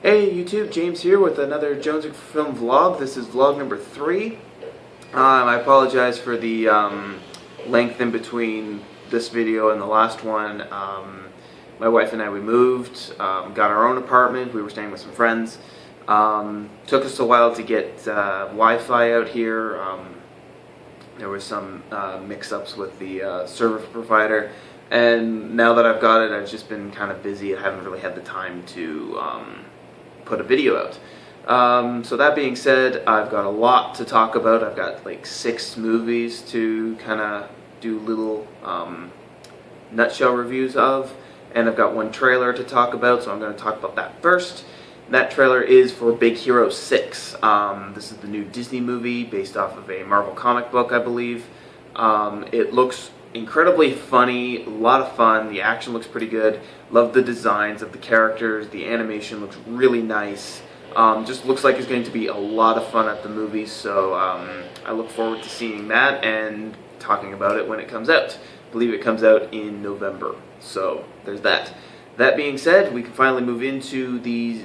Hey YouTube, James here with another JonesingforFilm vlog. This is vlog number 3. I apologize for the length in between this video and the last one. My wife and I, we moved, got our own apartment. We were staying with some friends. Took us a while to get Wi-Fi out here. There was some mix-ups with the service provider. And now that I've got it, I've just been kind of busy. I haven't really had the time to put a video out. So that being said, I've got a lot to talk about. I've got like 6 movies to kind of do little nutshell reviews of, and I've got 1 trailer to talk about, so I'm going to talk about that first. That trailer is for Big Hero 6. This is the new Disney movie based off of a Marvel comic book, I believe. It looks incredibly funny, a lot of fun. The action looks pretty good. Love the designs of the characters. The animation looks really nice. Just looks like it's going to be a lot of fun at the movies, so I look forward to seeing that and talking about it when it comes out. I believe it comes out in November, so there's that. That being said, we can finally move into these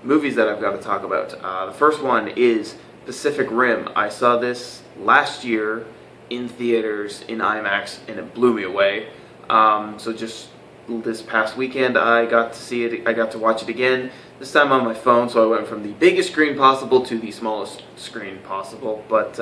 movies that I've got to talk about. The first one is Pacific Rim. I saw this last year in theaters in IMAX, and it blew me away. So just this past weekend I got to see it. I got to watch it again, this time on my phone, so I went from the biggest screen possible to the smallest screen possible, but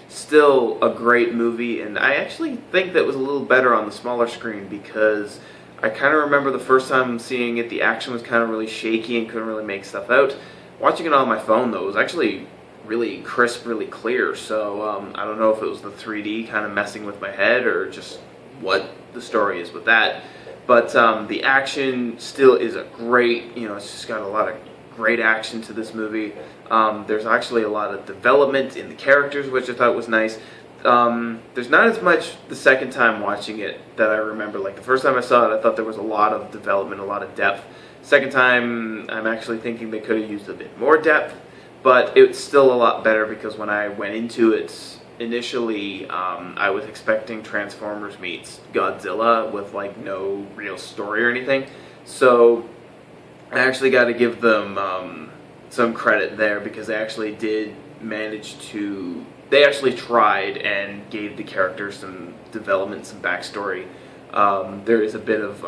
still a great movie. And I actually think that was a little better on the smaller screen, because I kind of remember the first time seeing it, the action was kind of really shaky and couldn't really make stuff out. Watching it on my phone though, it was actually really crisp, really clear, so I don't know if it was the 3D kind of messing with my head or just what the story is with that, but the action still is a great, it's just got a lot of great action to this movie. There's actually a lot of development in the characters, which I thought was nice. There's not as much the second time watching it that I remember. Like the first time I saw it, I thought there was a lot of development, a lot of depth. Second time, I'm actually thinking they could have used a bit more depth. But it's still a lot better, because when I went into it initially, I was expecting Transformers meets Godzilla with like no real story or anything. So I actually got to give them some credit there, because they actually did manage to. They actually tried and gave the characters some development, some backstory. There is a bit of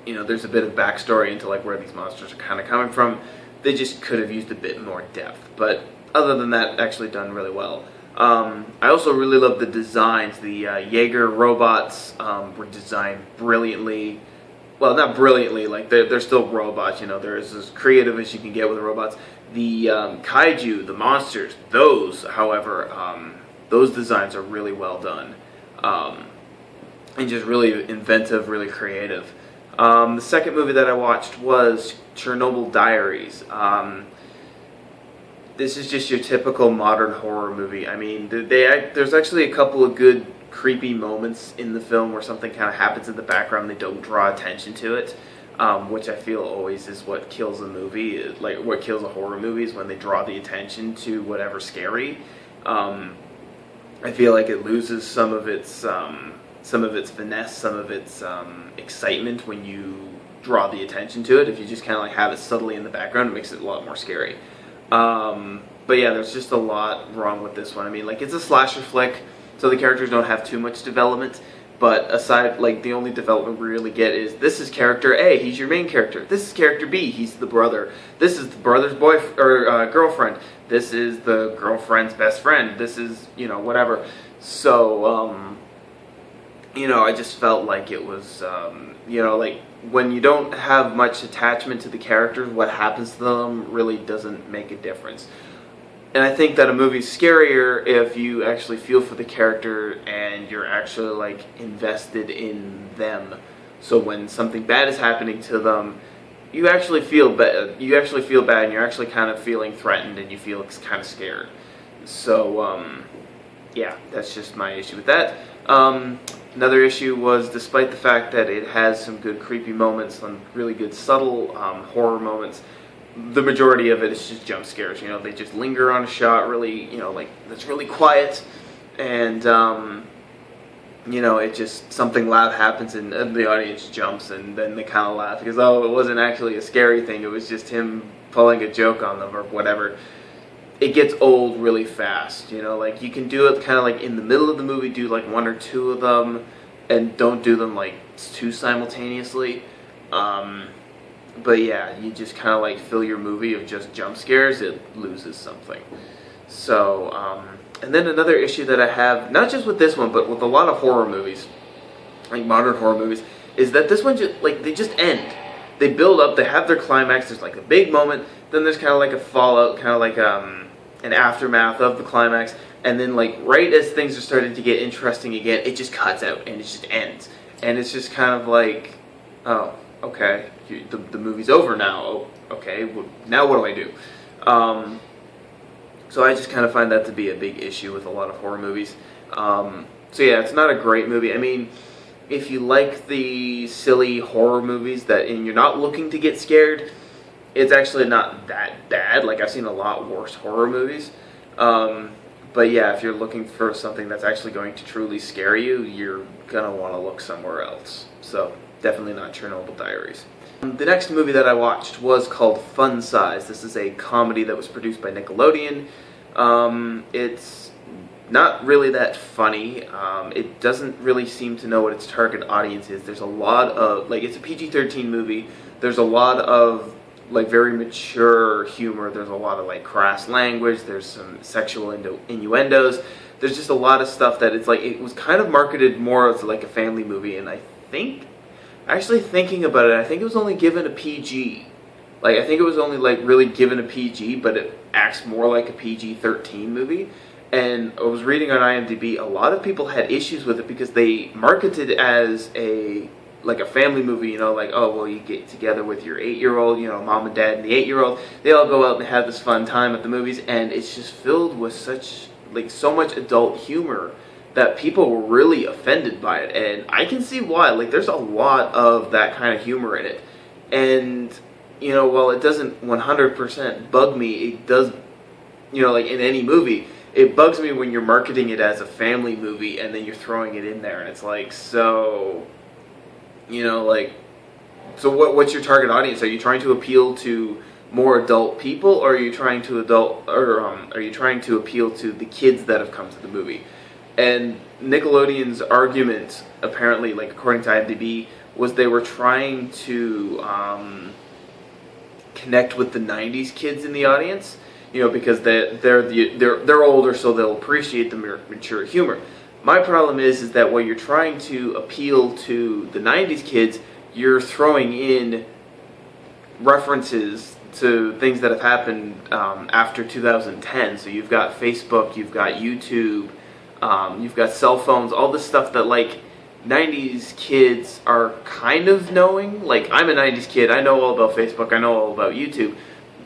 there's a bit of backstory into like where these monsters are kind of coming from. They just could have used a bit more depth, but other than that, actually done really well. I also really love the designs. The Jaeger robots were designed brilliantly. Well, not brilliantly, like they're still robots, they're as creative as you can get with robots. The kaiju, the monsters, those, however, those designs are really well done. And just really inventive, really creative. The second movie that I watched was Chernobyl Diaries. This is just your typical modern horror movie. I mean, there's actually a couple of good creepy moments in the film where something kind of happens in the background. They don't draw attention to it, which I feel always is what kills a movie. Like what kills a horror movie is when they draw the attention to whatever's scary. I feel like it loses some of its finesse, some of its excitement when you draw the attention to it. If you just kind of like have it subtly in the background, it makes it a lot more scary. But yeah, there's just a lot wrong with this one. I mean, like, it's a slasher flick, so the characters don't have too much development. But aside, like, the only development we really get is, this is character A, he's your main character. This is character B, he's the brother. This is the brother's girlfriend. This is the girlfriend's best friend. This is, whatever. So, I just felt like it was, like, when you don't have much attachment to the characters, what happens to them really doesn't make a difference. And I think that a movie's scarier if you actually feel for the character and you're actually like invested in them. So when something bad is happening to them, you actually feel bad. You actually feel bad, and you're actually kind of feeling threatened, and you feel kind of scared. So yeah, that's just my issue with that. Another issue was, despite the fact that it has some good creepy moments, some really good subtle horror moments, the majority of it is just jump scares. They just linger on a shot, really, like, that's really quiet, and you know, it just, something loud happens and the audience jumps, and then they kind of laugh because, oh, it wasn't actually a scary thing, it was just him pulling a joke on them or whatever. It gets old really fast, you know, like you can do it kind of like in the middle of the movie, do like one or two of them, and don't do them like too simultaneously. But yeah, you just kind of like fill your movie of just jump scares, it loses something. So, and then another issue that I have, not just with this one, but with a lot of horror movies, like modern horror movies, is that this one just, like, they just end. They build up, they have their climax, there's like a big moment, then there's kind of like a fallout, kind of like an aftermath of the climax, and then like right as things are starting to get interesting again, it just cuts out and it just ends. And it's just kind of like, oh, okay, the movie's over now. Oh, okay, well, now what do I do? So I just kind of find that to be a big issue with a lot of horror movies. So yeah, it's not a great movie. I mean, if you like the silly horror movies and you're not looking to get scared, it's actually not that bad. Like, I've seen a lot worse horror movies. But yeah, if you're looking for something that's actually going to truly scare you, you're gonna want to look somewhere else. So definitely not Chernobyl Diaries. The next movie that I watched was called Fun Size. This is a comedy that was produced by Nickelodeon. It's not really that funny. It doesn't really seem to know what its target audience is. There's a lot of, like, it's a PG-13 movie. There's a lot of, like, very mature humor. There's a lot of, like, crass language. There's some sexual innuendos. There's just a lot of stuff that it's like, it was kind of marketed more as like a family movie, and I think, actually thinking about it, I think it was only given a PG. Like, I think it was only like really given a PG, but it acts more like a PG-13 movie. And I was reading on IMDb, a lot of people had issues with it because they marketed it as like a family movie, you know, like, oh, well, you get together with your 8-year-old, you know, mom and dad and the 8-year-old, they all go out and have this fun time at the movies, and it's just filled with so much adult humor that people were really offended by it. And I can see why. Like, there's a lot of that kind of humor in it. And, you know, while it doesn't 100% bug me, it does, you know, like in any movie, it bugs me when you're marketing it as a family movie and then you're throwing it in there, and it's like, so, you know, like, so what's your target audience? Are you trying to appeal to more adult people, or are you trying to appeal to the kids that have come to the movie? And Nickelodeon's argument, apparently, like according to IMDb, was they were trying to connect with the '90s kids in the audience, you know, because they're older, so they'll appreciate the mature humor. My problem is that when you're trying to appeal to the '90s kids, you're throwing in references to things that have happened after 2010. So you've got Facebook, you've got YouTube, you've got cell phones, all this stuff that like 90s kids are kind of knowing. Like, I'm a 90s kid, I know all about Facebook, I know all about YouTube,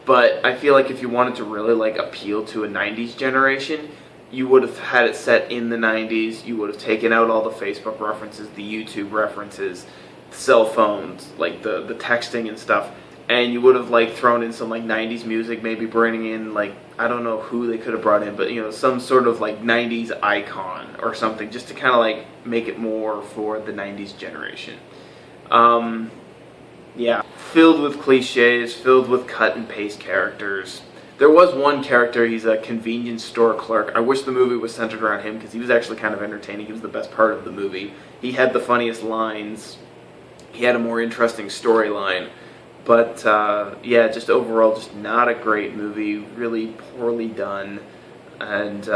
but I feel like if you wanted to really like appeal to a 90s generation, you would have had it set in the 90s, you would have taken out all the Facebook references, the YouTube references, cell phones, like the texting and stuff, and you would have like thrown in some like 90s music, maybe bringing in like, I don't know who they could have brought in, but you know, some sort of like 90s icon or something, just to kind of like make it more for the 90s generation. Yeah, filled with cliches, filled with cut and paste characters. There was one character, he's a convenience store clerk. I wish the movie was centered around him because he was actually kind of entertaining. He was the best part of the movie. He had the funniest lines. He had a more interesting storyline. But yeah, just overall, just not a great movie. Really poorly done. And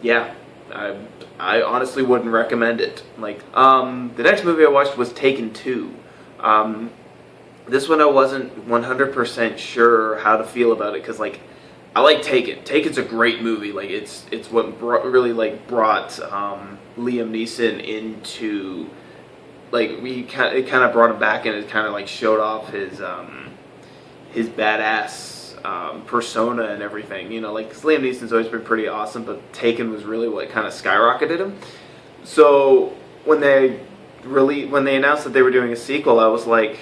yeah, I honestly wouldn't recommend it. Like, the next movie I watched was Taken 2. This one I wasn't 100% sure how to feel about it, because like, I like Taken. Taken's a great movie. Like, it's what really like brought Liam Neeson into, like, it kind of brought him back, and it kind of like showed off his badass persona and everything. You know, like, 'cause Liam Neeson's always been pretty awesome, but Taken was really what kind of skyrocketed him. So when they announced that they were doing a sequel, I was like,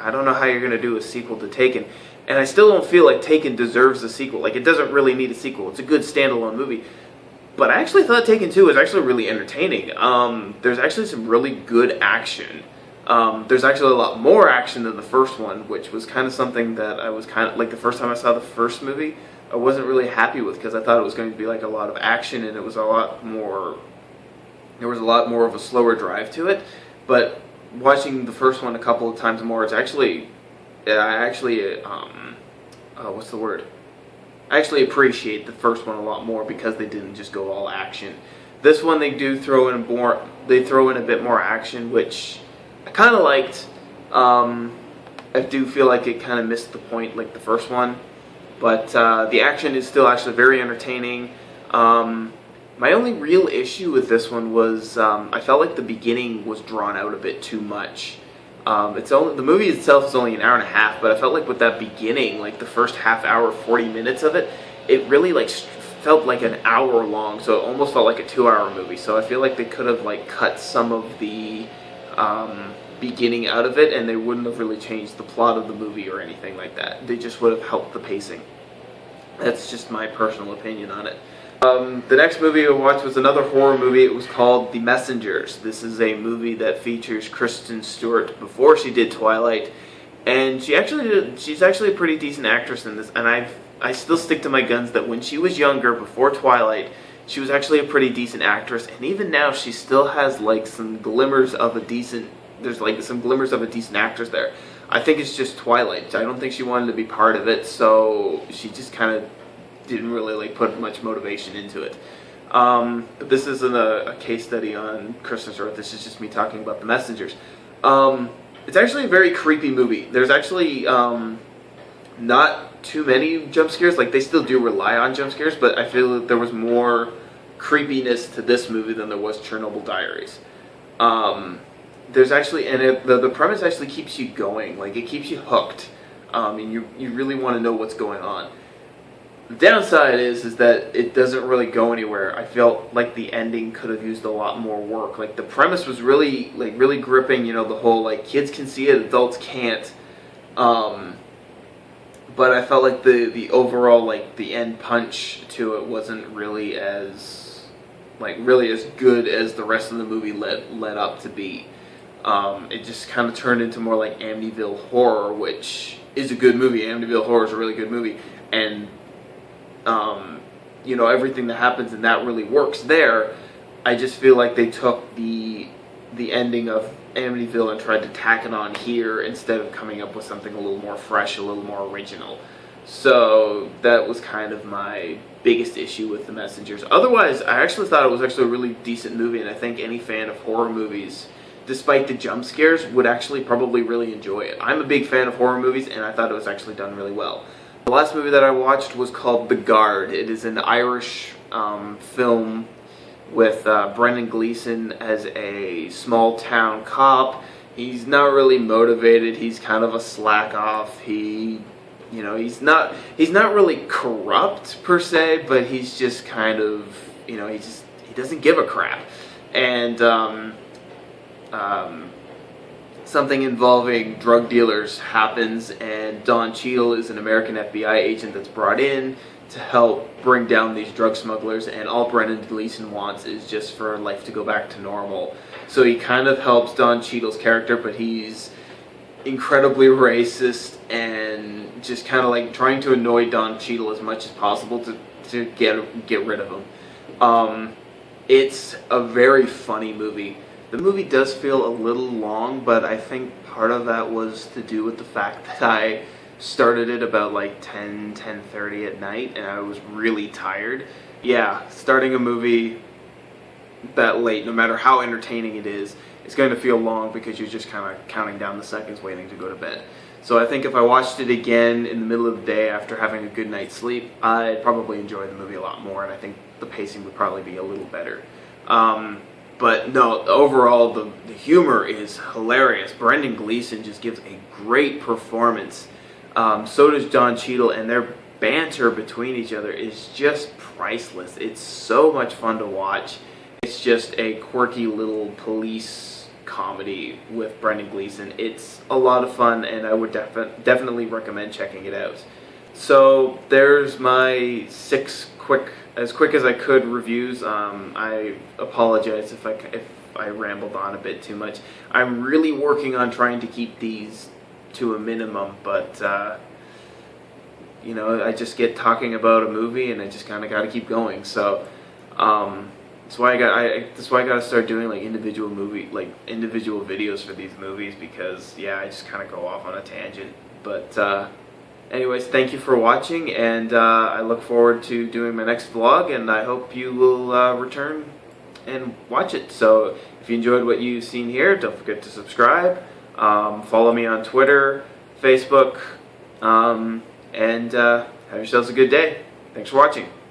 I don't know how you're going to do a sequel to Taken. And I still don't feel like Taken deserves a sequel. Like, it doesn't really need a sequel. It's a good standalone movie. But I actually thought Taken 2 was actually really entertaining. There's actually some really good action. There's actually a lot more action than the first one, which was kind of something that I was kind of, like the first time I saw the first movie, I wasn't really happy with, because I thought it was going to be like a lot of action and it was a lot more, there was a lot more of a slower drive to it. But watching the first one a couple of times more, it's actually, what's the word? I actually appreciate the first one a lot more because they didn't just go all action. This one they do throw in a bit more action, which I kind of liked. I do feel like it kind of missed the point like the first one, but the action is still actually very entertaining. My only real issue with this one was I felt like the beginning was drawn out a bit too much. The movie itself is only an hour and a half, but I felt like with that beginning, like the first half hour, 40 minutes of it, it really like felt like an hour long, so it almost felt like a 2-hour movie. So I feel like they could have like cut some of the beginning out of it, and they wouldn't have really changed the plot of the movie or anything like that. They just would have helped the pacing. That's just my personal opinion on it. The next movie I watched was another horror movie. It was called The Messengers. This is a movie that features Kristen Stewart before she did Twilight, and she's actually a pretty decent actress in this. And I still stick to my guns that when she was younger, before Twilight, she was actually a pretty decent actress. And even now, she still has like some glimmers of a decent. There's like some glimmers of a decent actress there. I think it's just Twilight. I don't think she wanted to be part of it, so she just kind of didn't really like put much motivation into it. But this isn't a case study on Kristen Stewart. This is just me talking about The Messengers. It's actually a very creepy movie. There's actually not too many jump scares. Like, they still do rely on jump scares, but I feel that there was more creepiness to this movie than there was Chernobyl Diaries. There's actually, and the premise actually keeps you going. Like, it keeps you hooked, and you really want to know what's going on. The downside is that it doesn't really go anywhere. I felt like the ending could have used a lot more work. Like, the premise was really gripping, you know, the whole, like, kids can see it, adults can't. But I felt like the overall, like, the end punch to it wasn't really as good as the rest of the movie led up to be. It just kind of turned into more like Amityville Horror, which is a good movie. Amityville Horror is a really good movie, and you know, everything that happens in that really works there. I just feel like they took the ending of Amityville and tried to tack it on here instead of coming up with something a little more fresh, a little more original. So that was kind of my biggest issue with The Messengers. Otherwise, I actually thought it was actually a really decent movie, and I think any fan of horror movies, despite the jump scares, would actually probably really enjoy it. I'm a big fan of horror movies, and I thought it was actually done really well. The last movie that I watched was called The Guard. It is an Irish film with Brendan Gleeson as a small town cop. He's not really motivated. He's kind of a slack off. He's not really corrupt per se, but he's just kind of, you know, he doesn't give a crap. And something involving drug dealers happens, and Don Cheadle is an American FBI agent that's brought in to help bring down these drug smugglers, and all Brendan Gleeson wants is just for life to go back to normal. So he kind of helps Don Cheadle's character, but he's incredibly racist and just kind of like trying to annoy Don Cheadle as much as possible to get rid of him. It's a very funny movie. The movie does feel a little long, but I think part of that was to do with the fact that I started it about like 10:30 at night, and I was really tired. Yeah, starting a movie that late, no matter how entertaining it is, it's going to feel long because you're just kind of counting down the seconds waiting to go to bed. So I think if I watched it again in the middle of the day after having a good night's sleep, I'd probably enjoy the movie a lot more, and I think the pacing would probably be a little better. But no, overall, the humor is hilarious. Brendan Gleeson just gives a great performance. So does Don Cheadle, and their banter between each other is just priceless. It's so much fun to watch. It's just a quirky little police comedy with Brendan Gleeson. It's a lot of fun, and I would definitely recommend checking it out. So there's my 6 quick as quick as I could reviews. I apologize if I rambled on a bit too much. I'm really working on trying to keep these to a minimum, but you know, I just get talking about a movie and I just kind of got to keep going. So that's why I got to start doing like individual videos for these movies, because yeah, I just kind of go off on a tangent. But anyways, thank you for watching, and I look forward to doing my next vlog, and I hope you will return and watch it. So if you enjoyed what you've seen here, don't forget to subscribe, follow me on Twitter, Facebook, and have yourselves a good day. Thanks for watching.